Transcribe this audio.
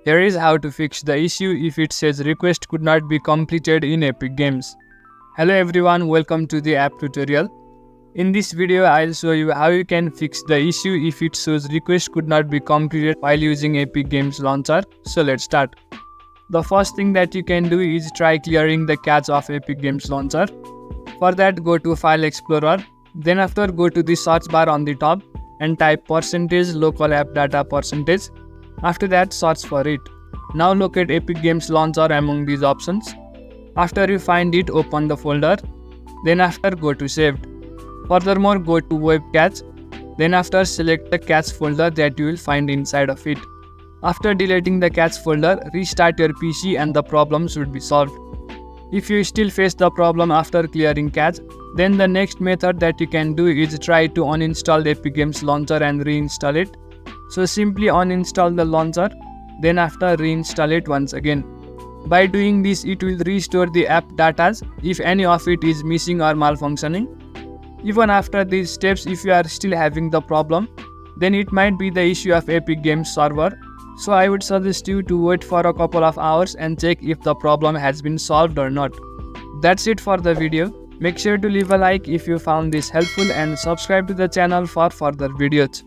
Here is how to fix the issue if it says request could not be completed in Epic Games. Hello everyone, welcome to the app tutorial. In this video, I'll show you how you can fix the issue if it shows request could not be completed while using Epic Games Launcher. So let's start. The first thing that you can do is try clearing the cache of Epic Games Launcher. For that, go to File Explorer. Then after, go to the search bar on the top and type %local app data %. After that, search for it. Now locate Epic Games Launcher among these options. After you find it, open the folder. Then after, go to Saved. Furthermore, go to Web Cache. Then after, select the cache folder that you will find inside of it. After deleting the cache folder, restart your PC and the problem should be solved. If you still face the problem after clearing cache, then the next method that you can do is try to uninstall the Epic Games Launcher and reinstall it. So simply uninstall the launcher, then after reinstall it once again. By doing this, it will restore the app data if any of it is missing or malfunctioning. Even after these steps, if you are still having the problem, then it might be the issue of Epic Games server. So I would suggest you to wait for a couple of hours and check if the problem has been solved or not. That's it for the video. Make sure to leave a like if you found this helpful and subscribe to the channel for further videos.